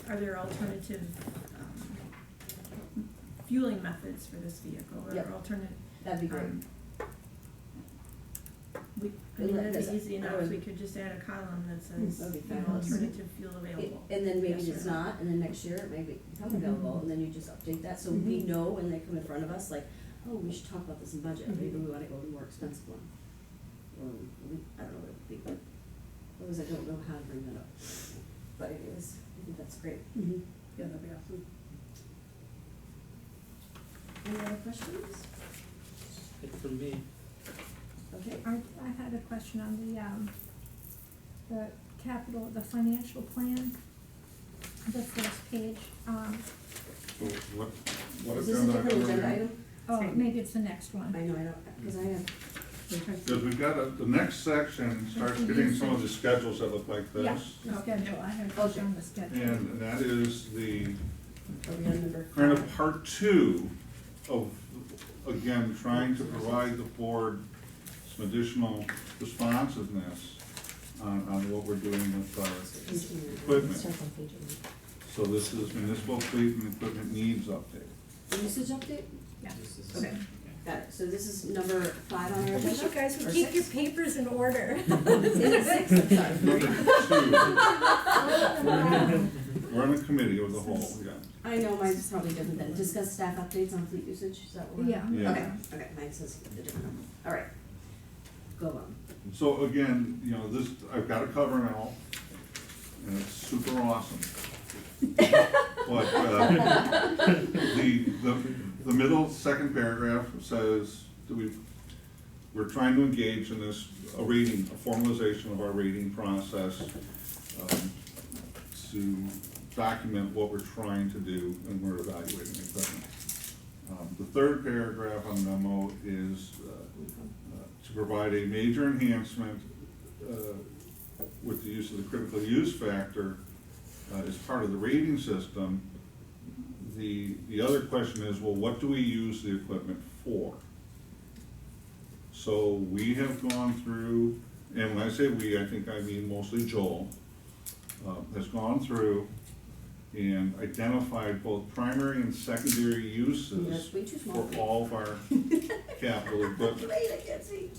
are there alternative fueling methods for this vehicle, or Yep. alternative? That'd be great. That'd be easy enough, we could just add a column that says, That'd be you know, fabulous. alternative fuel available. And then maybe Yes or it's no. not, and then next year it may become available, and then you just update that, so we know when they come in front of us, like, oh, we should talk about this in budget, maybe we wanna go with a more expensive one. Or, I don't know what it would be, but, otherwise I don't know how to bring that up. But anyways, I think that's great. Yeah, that'd be awesome. Any other questions? Good for me. Okay. I had a question on the capital, the financial plan, the first page. So what Is this a different agenda item? Oh, maybe it's the next one. I know, I don't, because I have. Because we've got the next section starts getting some of the schedules that look like Yeah, this. the schedule, I have it on the schedule. And that is the Are we on number kind five? of part two of, again, trying to provide the board some additional responsiveness on what we're doing with our equipment. So this is municipal fleet and equipment needs update. Usage update? Yeah. Okay, got it. So this is number 5 on our I agenda? wish you guys Or would keep your 6? papers in order. Is it 6? I'm sorry. Number 2, we're on a committee of the whole, yeah. I know mine's probably different than, discuss staff updates on fleet usage, is that what we're? Yeah. Yeah. Okay, mine says the different number. All right, go on. So again, you know, this, I've got a cover now, and it's super awesome. But, the middle second paragraph says that we're trying to engage in this, a formalization of our rating process, to document what we're trying to do when we're evaluating equipment. The third paragraph on the memo is to provide a major enhancement with the use of the critical use factor as part of the rating system. The other question is, well, what do we use the equipment for? So we have gone through, and when I say we, I think I mean mostly Joel, has gone through and identified both primary and secondary uses That's way too small. for all of our capital equipment. Wait, I can't see.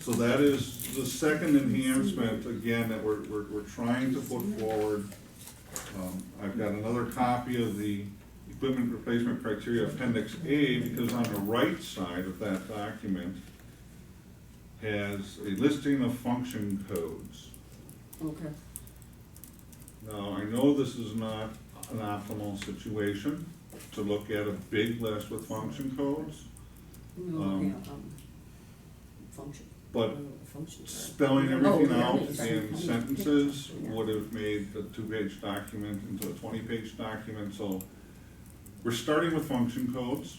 So that is the second enhancement, again, that we're trying to put forward. I've got another copy of the equipment replacement criteria appendix A, because on the right side of that document has a listing of function codes. Okay. Now, I know this is not an optimal situation to look at a big list with function codes. Function. But Functions are. spelling everything Oh, out yeah. in sentences would have made the 2-page document into a 20-page document, so we're starting with function codes.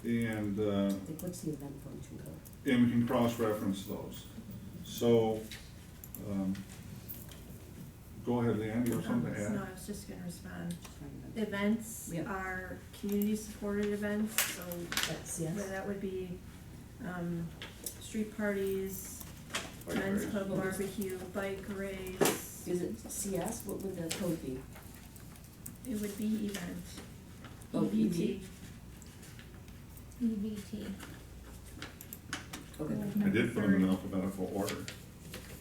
What's the event function code? And we can cross-reference those. So, go ahead, Leanne, you have something to No, add? I was just gonna respond. Just trying to- Events Yeah. are community-supported events, so That's, yes. whether that would be, street parties, men's club barbecue, bike race. Is it CS? What would the code be? It would be event. Oh, EVT. EVT. Okay. I did put them in alphabetical order.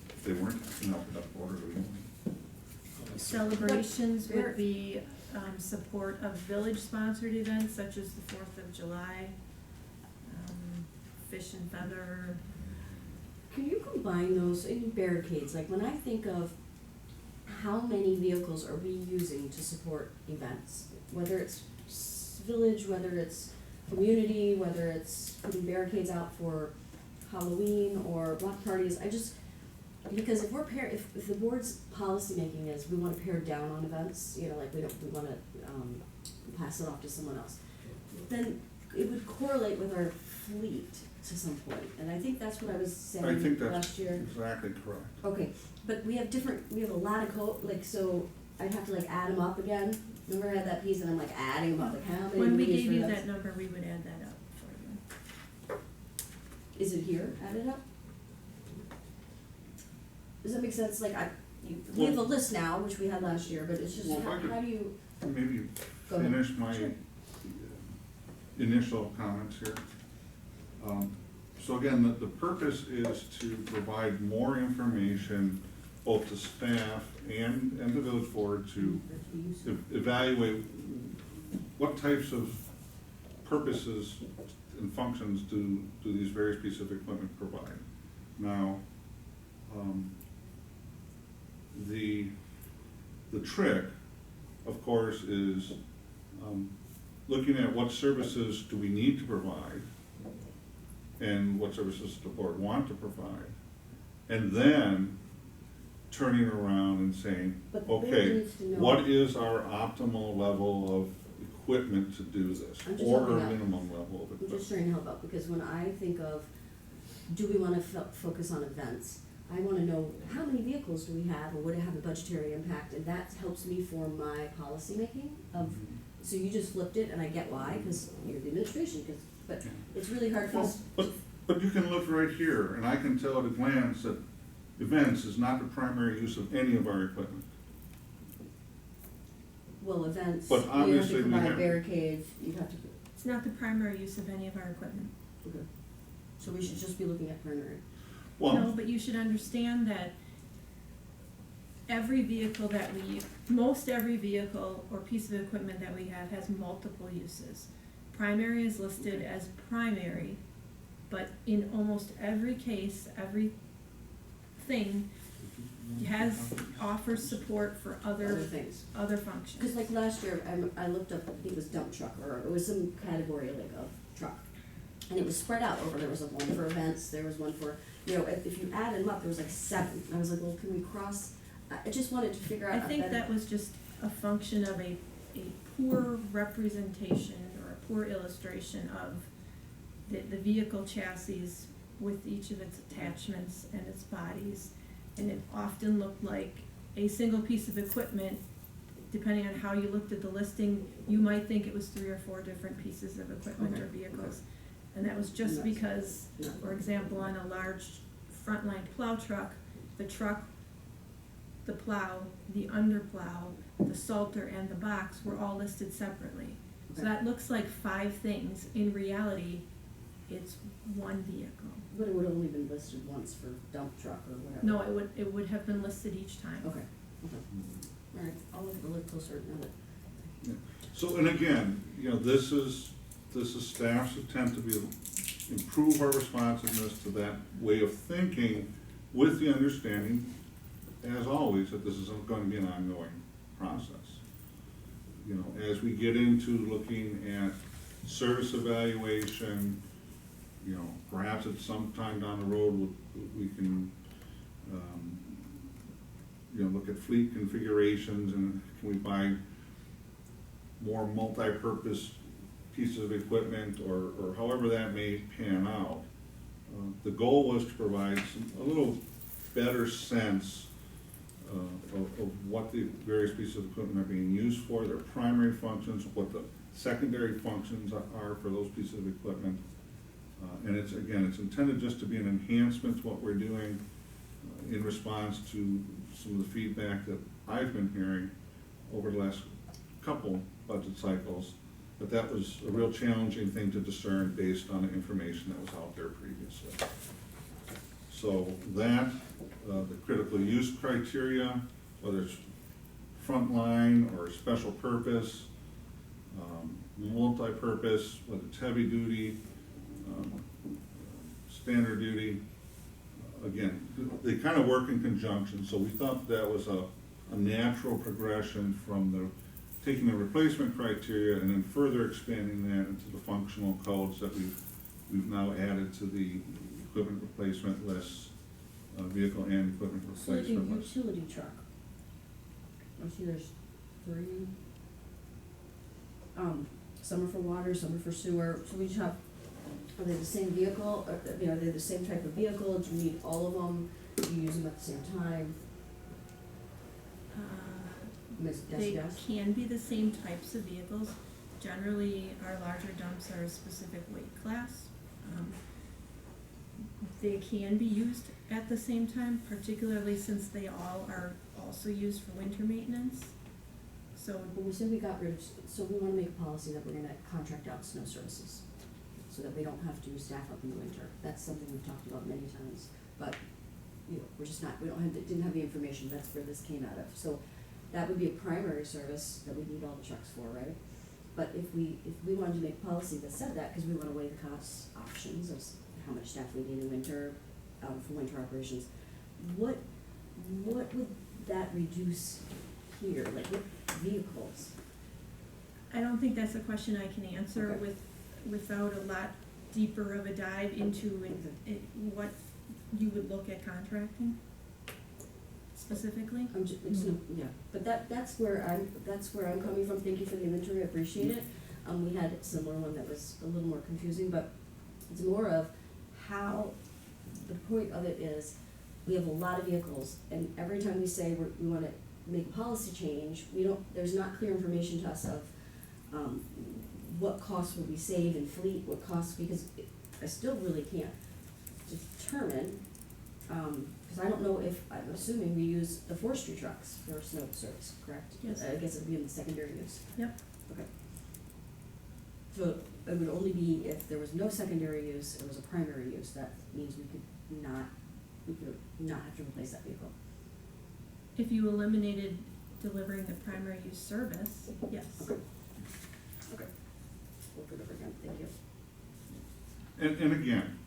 If they weren't in alphabetical order, we wouldn't. Celebrations Where- would be, support of village-sponsored events such as the 4th of July, Fish and Feather. Can you combine those in barricades? Like when I think of how many vehicles are we using to support events? Whether it's village, whether it's community, whether it's putting barricades out for Halloween or block parties, because if if the board's policymaking is we wanna pare down on events, you know, like we wanna, pass it off to someone else, then it would correlate with our fleet to some point, and I think that's what I was I saying think that's last year. exactly correct. Okay, but we have a lot of like, so I'd have to like add them up again. Remember I had that piece and I'm like adding them up, like how many? When we do use gave for you events? that number, we would add that up for you. Is it here, added up? Does that make sense? Like, we have a list now, which we had last year, but it's just, Well, if I could- how do you, Maybe Go ahead. finish my Sure. initial comments here. So again, the purpose is to provide more information both to staff and the village board to evaluate what types of purposes and functions do these various pieces of equipment provide. Now, the trick, of course, is looking at what services do we need to provide and what services the board want to provide, and then turning around and saying, But the board okay, needs to know- what is our optimal level of equipment to do this? I'm just Or helping a out. minimum level of I'm equipment? just trying to help out, because when I think of, do we wanna focus on events? I wanna know, how many vehicles do we have, or would it have a budgetary impact, and that helps me form my policy making of, so you just flipped it, and I get why, cause you're the administration, but it's really hard for us. But you can look right here, and I can tell at a glance that events is not the primary use of any of our equipment. Well, events, But you have obviously to we provide have- barricades, you have to, It's not the primary use of any of our equipment. okay. So we should just be looking at primary. No, Well, but you should understand that every vehicle that most every vehicle or piece of equipment that we have has multiple uses. Primary is listed as primary, but in almost every case, everything offers support for Other other things. functions. Cause like last year, I looked up, I think it was dump truck, or it was some category like of truck. And it was spread out over, there was a one for events, there was one for, if you add them up, there was like 7. I was like, well, can we cross, I just wanted to figure out. I think that was just a function of a poor representation or a poor illustration of the vehicle chassis with each of its attachments and its bodies. And it often looked like a single piece of equipment. Depending on how you looked at the listing, you might think it was 3 or 4 different pieces of equipment or Okay, vehicles. And that was just Nice. because, Yeah. for example, on a large frontline plow truck, the plow, the underplow, the salter, and the box were all listed separately. So Okay. that looks like 5 things. In reality, it's one vehicle. But it would have only been listed once for dump truck or whatever. No, it would have been listed each time. Okay, alright, I'll look a little closer now that. yeah. So, and again, this is staff's attempt to improve our responsiveness to that way of thinking, with the understanding, as always, that this is going to be an ongoing process. As we get into looking at service evaluation, perhaps at some time down the road, we can, look at fleet configurations, and can we buy more multi-purpose pieces of equipment, or however that may pan out. The goal was to provide a little better sense of what the various pieces of equipment are being used for, their primary functions, what the secondary functions are for those pieces of equipment. And it's intended just to be an enhancement to what we're doing in response to some of the feedback that I've been hearing over the last couple budget cycles, that was a real challenging thing to discern based on the information that was out there previously. So that, the critical use criteria, whether it's frontline or special purpose, multi-purpose, whether it's heavy duty, standard duty, again, they kind of work in conjunction, so we thought that was a natural progression from taking the replacement criteria and then further expanding that into the functional codes that we've now added to the equipment replacement lists, vehicle and equipment So like a replacement lists. utility truck. I see there's 3. Some are for water, some are for sewer, so we just have, are they the same vehicle, are they the same type of vehicle, do you need all of them, do you use them at the same time? Miss, They yes? can be the same types of vehicles. Generally, our larger dumps are a specific weight class. they can be used at the same time, particularly since they all are also used for winter maintenance. So, When we said we got rid of, so we wanna make a policy that we're gonna contract out snow services, so that we don't have to staff up in the winter. That's something we've talked about many times, but, you know, we're just not, we don't have, didn't have the information, that's where this came out of. So that would be a primary service that we need all the trucks for, right? But if we wanted to make a policy that said that, cause we wanna weigh the cost options of how much staff we need in winter, for winter operations, what would that reduce here, like what vehicles? I don't think that's a question I can answer Okay. without a lot deeper of a dive into what you would look at contracting specifically. It's no, yeah, but that's where I'm coming from, thank you for the inventory, I appreciate it. We had a similar one that was a little more confusing, but it's more of how, the point of it is, we have a lot of vehicles, and every time we say we wanna make a policy change, there's not clear information to us of, what costs would we save in fleet, what costs, because I still really can't determine, cause I don't know if, I'm assuming we use the forestry trucks for snow service, correct? Yes. I guess it'd be in the secondary use. Yep. Okay. So it would only be if there was no secondary use, it was a primary use, that means we could not have to replace that vehicle. If you eliminated delivering the primary use service, yes. Okay. We'll put it over again, thank you. And again,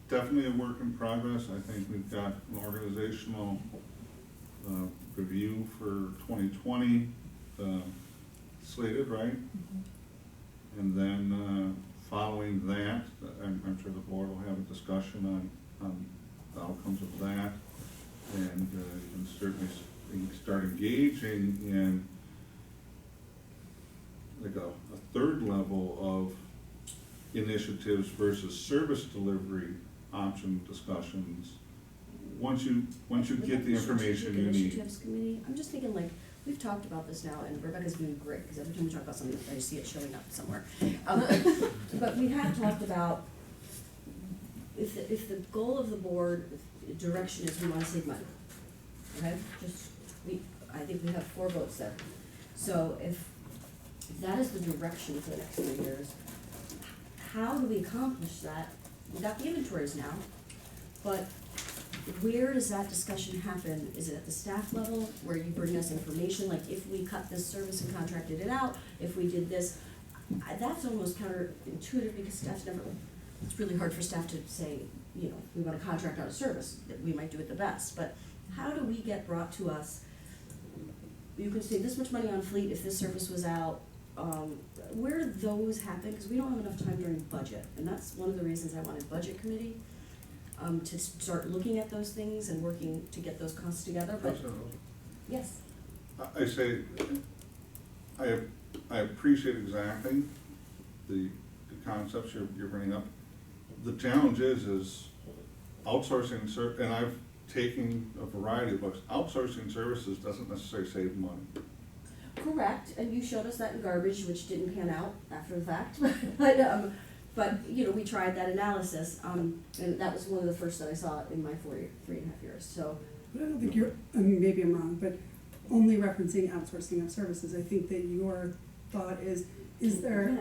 definitely a work in progress. I think we've got an organizational review for 2020 slated, right? And then following that, I'm sure the board will have a discussion on the outcomes of that. And you can certainly start engaging in like a third level of initiatives versus service delivery option discussions. Once you get the information you need. Initiatives committee, I'm just thinking like, we've talked about this now, and Rebecca's doing great, because every time we talk about something, I see it showing up somewhere. But we have talked about, if the goal of the board, direction is we wanna save money, okay? I think we have 4 votes there. So if that is the direction for the next 3 years, how do we accomplish that? We got the inventories now, but where does that discussion happen? Is it at the staff level, where you bring us information, like if we cut this service and contracted it out, if we did this? That's almost counterintuitive, because staff's never, it's really hard for staff to say, you know, we wanna contract out a service, that we might do it the best, but how do we get brought to us, you could save this much money on fleet if this service was out, where do those happen? Because we don't have enough time during budget, and that's one of the reasons I wanted budget committee, to start looking at those things and working to get those costs together, but, yes. I say, I appreciate exactly the concepts you're bringing up. The challenge is outsourcing, and I've taken a variety of books. Outsourcing services doesn't necessarily save money. Correct, and you showed us that in garbage, which didn't pan out after the fact, but, you know, we tried that analysis, and that was one of the first that I saw in my 3.5 years, so. But I don't think you're, I mean, maybe I'm wrong, but only referencing outsourcing of services, I think that your thought is there,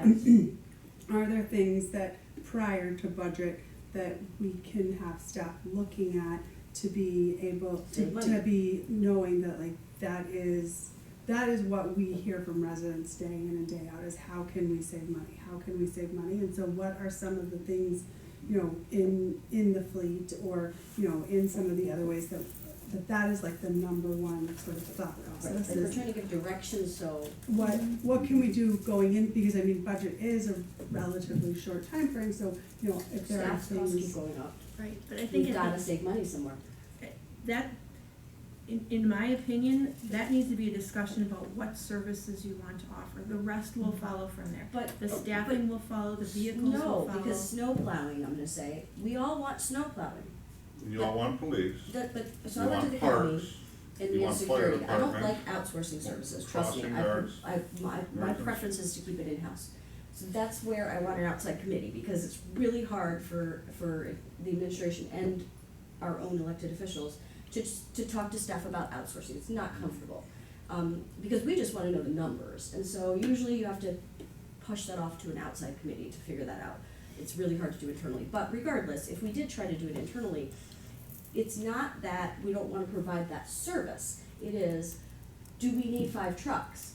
are there things that prior to budget that we can have staff looking at to be able to be knowing that like that is what we hear from residents day in and day out, is how can we save money? How can we save money? And so what are some of the things, you know, in the fleet, or, you know, in some of the other ways that is like the number one sort of thought process. Like we're trying to give direction, so. What can we do going in, because I mean, budget is a relatively short time frame, so, you know, if there are Staff's costs keep things. going up. Right, but I think We've gotta save money somewhere. that, in my opinion, that needs to be a discussion about what services you want to offer. The rest will follow from there. But. The staffing will follow, the vehicles will No, follow. because snow plowing, I'm gonna say, we all want snow plowing. You all want police, So you I went to want the parks, county and you we have want fire security. I don't department, like outsourcing services, trust me. crossing guards, My Americans. preference is to keep it in-house. So that's where I want an outside committee, because it's really hard for the administration and our own elected officials to talk to staff about outsourcing. It's not comfortable. Because we just wanna know the numbers, and so usually you have to push that off to an outside committee to figure that out. It's really hard to do internally, but regardless, if we did try to do it internally, it's not that we don't wanna provide that service. It is, do we need 5 trucks?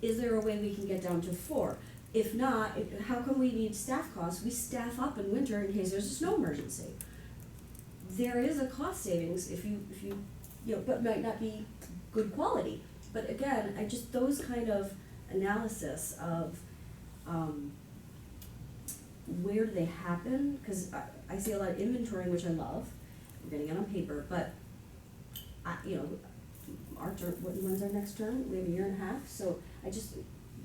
Is there a way we can get down to 4? If not, how come we need staff costs? We staff up in winter in case there's a snow emergency. There is a cost savings if you, but might not be good quality. But again, those kind of analysis of, where do they happen? Cause I see a lot of inventorying, which I love, we're getting it on paper, but our term, when's our next term? We have a year and a half, so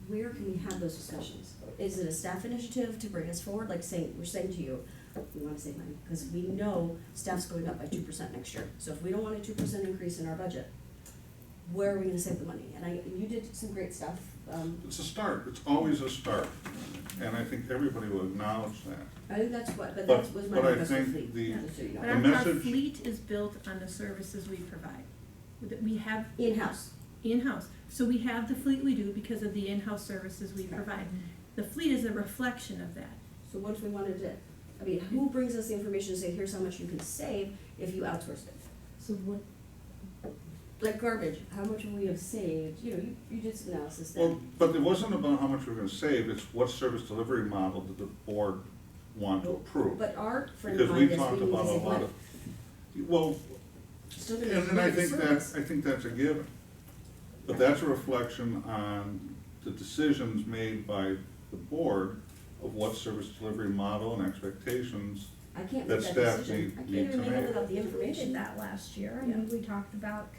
where can we have those discussions? Is it a staff initiative to bring us forward, like we're saying to you, we wanna save money, cause we know staff's going up by 2% next year, so if we don't want a 2% increase in our budget, where are we gonna save the money? And you did some great stuff. It's a start, it's always a start, and I think everybody will acknowledge that. I think that's what, but But- that was my but I request for think fleet, the- just so you know. But The our message- fleet is built on the services we provide. We have In-house. in-house, so we have the fleet we do because of the in-house services we provide. The fleet is a reflection of that. So what if we wanted to, who brings us the information to say, here's how much you can save if you outsourced it? So what, Like garbage, how much would we have saved? You did some analysis there. Well, but it wasn't about how much we're gonna save, it's what service delivery model did the board want to approve. But our friend Because reminded we us talked we need about to a save lot money. of, well, Still gonna and I need the think service. I think that's a given. But that's a reflection on the decisions made by the board of what service delivery model and expectations. I can't that make that staff decision. need I can't to even make it make. without the We did information. that last year, I mean, we talked about